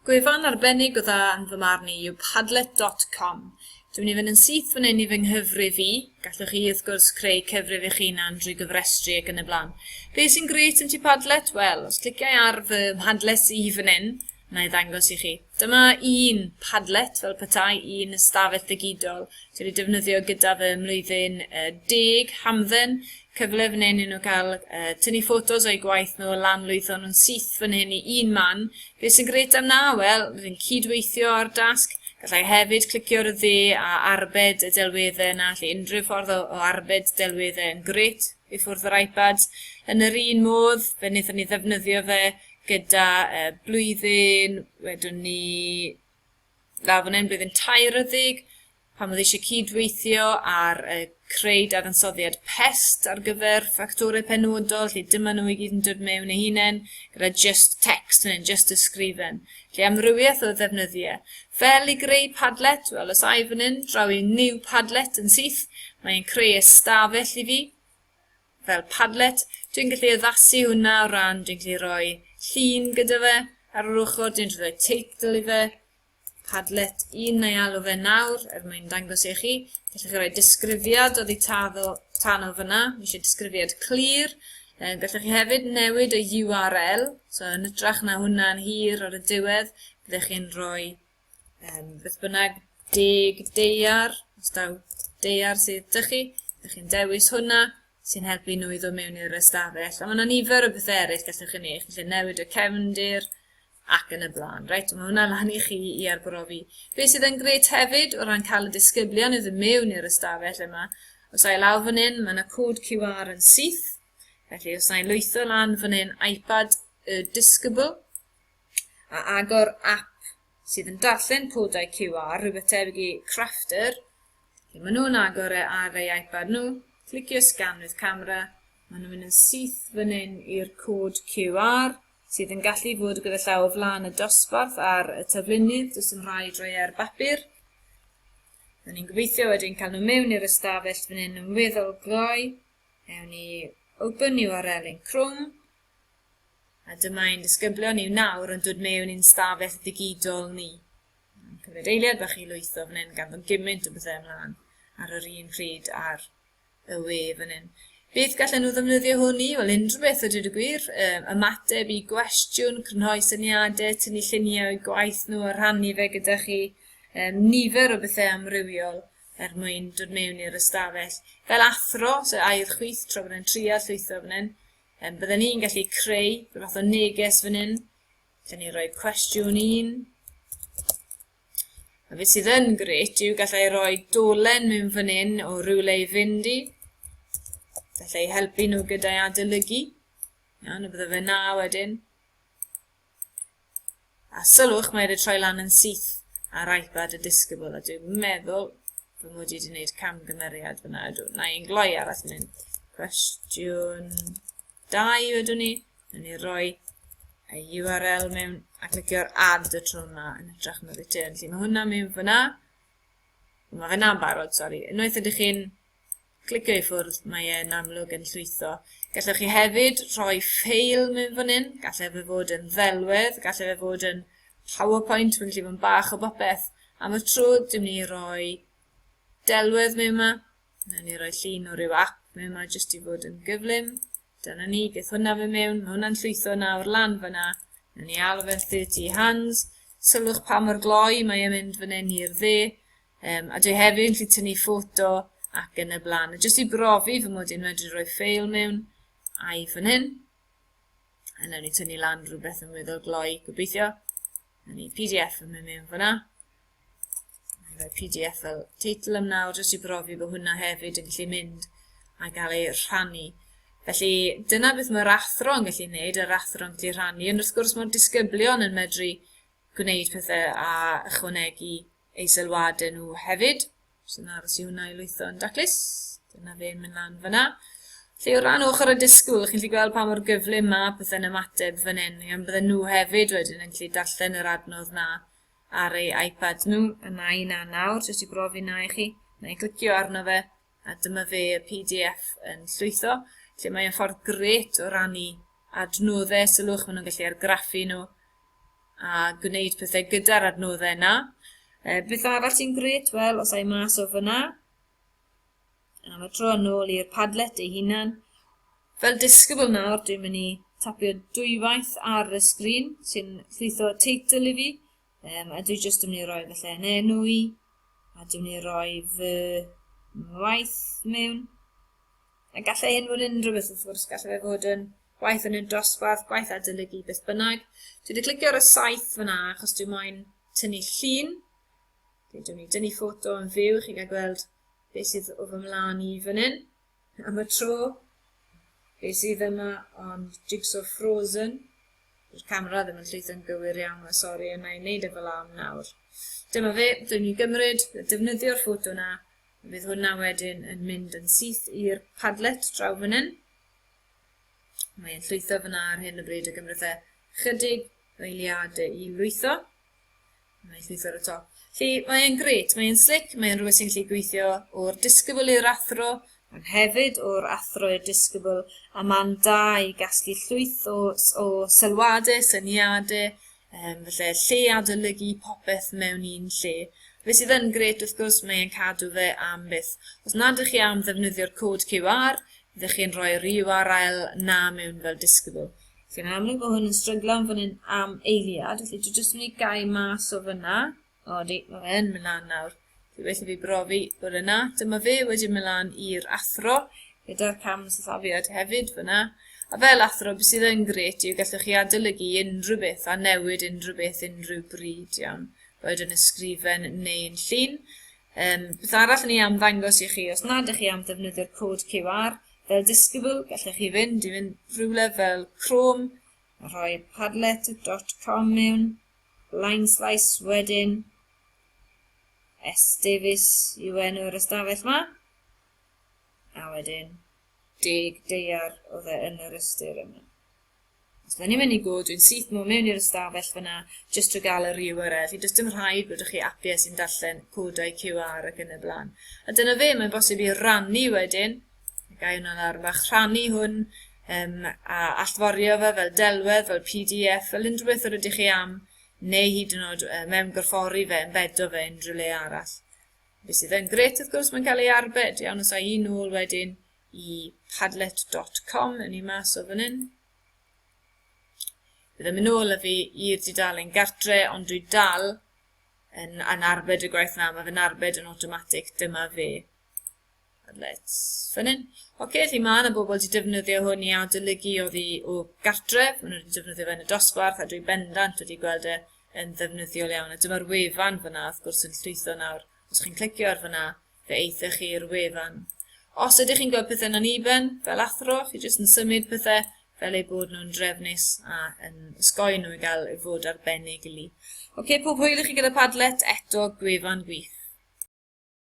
Gwefan arbennig o dda yn fy marn i yw Padlet.com. Dwi'n mynd yn syth fan hyn I fy nghyfrif fi. Gallwch chi wrth gwrs creu cyfrif eich hunan drwy gyfrestru ac yn y blaen. Be sy'n grêt yn ti Padlet? Wel, os cliciau ar fy mhadlet I fan hyn, na I ddangos I chi. Dyma un Padlet fel petai, un ystafell ddigidol. Dwi wedi defnyddio gyda fy mlwyddyn 10 hamdden. Cyfle fan hyn I nhw cael tynnu ffotos o'i gwaith nhw lanlwytho nhw'n syth fan hyn I yma'n. Be sy'n grêt am na? Wel, rydyn cydweithio ar dasg. Gallai hefyd clicio ar y dde a arbed y delweddau yna. Felly unrhyw ffordd o arbed delweddau yn grêt I ffwrdd yr iPad. Yn yr un modd, fe wnaethon ni ddefnyddio fe gyda blwyddyn, wedwn ni lawr fan hyn, blwyddyn 30, pan oedd eisiau cydweithio ar creu dadansoddiad pest ar gyfer ffactorau penodol, lle dyma nhw I gyd yn dod mewn eu hunain, gyda just text yn just ysgrifen. Lle amrywiaeth o ddefnyddiau. Fel I greu Padlet, wel os ai fan hyn, draw I new Padlet yn syth, mae'n creu ystafell I fi, fel Padlet. Dwi'n gallu addasu hwnna o ran, dwi'n gallu rhoi llun gyda fe ar yr ochr, dwi'n rhoi teitl I fe. Padlet 1 neu alw fe nawr, mae'n dangos I chi. Gallwch chi roi disgrifiad oddi tano fyna, mi eisiau disgrifiad clir. Gallwch chi hefyd newid y URL, so yn ytrach na hwnna'n hir ar y diwedd, byddwch chi'n rhoi beth bynnag 10 deiar, os daw deiar sydd ydych chi, byddwch chi'n dewis hwnna, sy'n helpu nhw I ddod mewn i'r ystafell. A mae yna nifer o beth eraill gallwch chi wneud, chi'n newid y cefndir, ac yn y blaen. Reit, mae hwnna lan I chi I arbrofi. Be sydd yn grêt hefyd o ran cael y disgyblion I ddod mewn i'r ystafell yma. Os ai lawr fan hyn, mae yna cod QR yn syth. Felly, os ai lwytho lan fan hyn iPad eDdysg a agor app sydd yn darllen codau QR, rhywbeth tebyg I Crafter. Mae nhw'n agor ar eu iPad nhw. Clicio scan with camera. Mae nhw'n mynd yn syth fan hyn i'r cod QR. Sydd yn gallu fod gyda llaw o flaen y dosbarth ar y taflunydd, does yn rhaid rhoi ar bapur. Rydyn ni'n gobeithio wedyn cael nhw mewn i'r ystafell fan hyn yn weddol gloi. Ewn ni open URL in Chrome. A dyma ein disgyblion I nawr yn dod mewn i'n stafell ddigidol ni. Cymryd eiliad bach I lwytho fan hyn gan fod gymaint o bethau ymlaen ar yr un pryd ar y we fan hyn. Beth gallen nhw ddefnyddio hwnni? Wel, unrhyw beth o dweud y gwir, ymateb I gwestiwn, crynhoi syniadau, tynnu lluniau o'i gwaith nhw a rhannu fe gyda chi, nifer o bethau amrywiol mwyn dod mewn i'r ystafell. Fel athro, so air chwith tro bod yn trial llwytho fan hyn, byddwn ni'n gallu creu rhywbeth o neges fan hyn. Gallen ni roi cwestiwn 1. A beth sydd yn grêt yw gallai roi dolen mewn fan hyn o rywle I fynd I. Gallai helpu nhw gyda'i adolygu. Iawn, y bydde fe na wedyn. A sylwch mae wedi troi lan yn syth ar iPad eDdysg a dwi'n meddwl fy mod I wedi gwneud camgymeriad fyna. Na i'n gloi arall yn hyn. Cwestiwn 2 ydw ni. Yn ni roi y URL mewn a clicio'r add y tro yma yn ytrach na return. Mae hwnna mewn fyna. Mae fe na'n barod, sori. Unwaith ydych chi'n clicio I ffwrdd, mae e'n amlwg yn llwytho. Gallwch chi hefyd rhoi ffeil mewn fan hyn. Gallai fe fod yn ddelwedd, gallai fe fod yn PowerPoint, fe'n gallu fod yn bach o bopeth. Am y tro, dwi'n mynd I roi delwedd mewn yma. Dwi'n mynd I roi llun o ryw app mewn yma, jyst I fod yn gyflym. Dyna ni, geith hwnna fe mewn. Mae hwnna'n llwytho nawr lan fyna. Dwi'n mynd I alw fe'n 30 hands. Sylwch pa mor gloi mae e'n mynd fan hyn i'r dde. A dwi hefyd yn gallu tynnu ffoto ac yn y blaen. Jyst I brofi fy mod i'n medru rhoi ffeil mewn a'i fan hyn. A nawr ni tynnu lan rhywbeth yn weddol gloi, gobeithio. A ni PDF yn mynd mewn fyna. A rhoi PDF fel teitl am nawr, jyst I brofi bod hwnna hefyd yn gallu mynd a gael ei rhannu. Felly, dyna beth mae'r athro yn gallu gwneud, yr athro yn gallu rhannu. Ond wrth gwrs mae'r disgyblion yn medru gwneud pethau a ychwanegu eu sylwadau nhw hefyd. So yna aros I hwnna I lwytho yn daclus. Dyna fe'n mynd lan fyna. Lle o ran ochr y disgwyl, chi'n gallu gweld pa mor gyflym ma bydde'n ymateb fan hyn. Gan bydden nhw hefyd wedyn yn gallu darllen yr adnodd na ar eu iPad nhw. Yna I na nawr, jyst I brofi na I chi. Na I clicio arno fe, a dyma fe y PDF yn llwytho. Lle mae'n ffordd grêt o rannu adnoddau, sylwch maen nhw'n gallu argraffu nhw a gwneud pethau gyda'r adnoddau yna. Beth arall sy'n gret? Wel, os ai mas o fyna, am y tro yn ôl i'r Padlet ei hunan. Fel disgybl nawr, dwi'n mynd i tapio dwywaith ar y sgrin sy'n llwytho teitl i fi. A dwi jyst yn mynd i roi falle yn enw i, a dwi'n mynd i roi fy gwaith mewn. A gallai hyn fod yn unrhyw beth wrth gwrs, gallai fe fod yn gwaith yn y dosbarth, gwaith adolygu, beth bynnag. Dwi wedi clicio ar y saith fyna achos dwi'n moyn tynnu llun. Dwi'n mynd i dynnu ffoto yn fyw, chi gael gweld beth sydd o fy mlaen i fan hyn. Am y tro, beth sydd yma ond jigsaw frozen. Dy'r camera ddim yn llwytho'n gywir iawn, sori, yna i wneud e fel am nawr. Dyma fe, dwi'n mynd i gymryd, defnyddio'r ffoto yna. Bydd hwnna wedyn yn mynd yn syth i'r Padlet draw fan hyn. Mae'n llwytho fyna ar hyn o bryd y gymryd chydig o eiliadau i lwytho. Mae'n llwytho ar y top. Felly mae'n gret, mae'n slick, mae'n rhywbeth sy'n gallu gweithio o'r disgybl i'r athro, ond hefyd o'r athro i'r disgybl, a mae'n da i gasglu llwyth o sylwadau, syniadau, felly lle adolygu popeth mewn un lle. Fe sydd yn gret wrth gwrs mae'n cadw fe am byth. Os nad ydych chi am ddefnyddio'r cod QR, byddwch chi'n rhoi'r URL na mewn fel disgybl. Felly'n amlwg bod hwn yn stryglan fan hyn am eiliad, felly dwi'n jyst mynd i gau mas o fyna. O di, mae fe yn mynd lan nawr. Dwi wedi fi brofi bod yna. Dyma fe wedi mynd lan i'r athro, gyda'r cam sillafiad hefyd fyna. A fel athro, beth sydd yn gret yw gallwch chi adolygu unrhyw beth a newid unrhyw beth unrhyw bryd iawn. Boed yn ysgrifen neu yn llun. Beth arall yn ei amddangos i chi, os nad ydych chi am ddefnyddio'r cod QR, fel disgybl, gallwch chi fynd i fynd rhywle fel Chrome, a rhoi padlet.com mewn, line slice wedyn, Dewch yw enw'r ystafell yma, a wedyn 10 deiar oedd e yn yr ystyr yma. Os fe ni'n mynd i god, dwi'n syth mewn i'r ystafell fyna, jyst trwy gael yr URL. Felly, does dim rhaid bod chi apiau sy'n darllen codau QR ac yn y blaen. A dyna fe, mae'n bosib i rhannu wedyn. Gai hwnna lawr bach, rhannu hwn, a allforio fe fel delwedd, fel PDF, fel unrhyw beth yr ydych chi am, neu hyd yn oed mewn gorffori fe, embedo fe unrhyw le arall. Beth sydd yn gret, wrth gwrs, mae'n cael ei arbed. Iawn, os a un ôl wedyn i padlet.com yn ei mas o fan hyn. Bydd yn mynd ôl â fi i'r dudalen gartre, ond dwi dal yn arbed y gwaith na, mae fe'n arbed yn automatic, dyma fe. Padlet, fan hyn. Oce, felly mae yna bobl wedi defnyddio hwn i adolygu o gartre, maen nhw wedi defnyddio fe yn y dosbarth, a dwi bendant wedi gweld yn ddefnyddiol iawn. A dyma'r wefan fyna, wrth gwrs yn llwytho nawr. Os chi'n clicio ar fyna, fe eithech chi'r wefan. Os ydych chi'n gweld pethau yn aniben, fel athro, chi jyst yn symud pethau, fel ei bod nhw'n drefnus a yn ysgoi nhw i gael ei fod arbennig i li. Oce, pob hwyl i chi gyda Padlet, eto gwefan Gwych.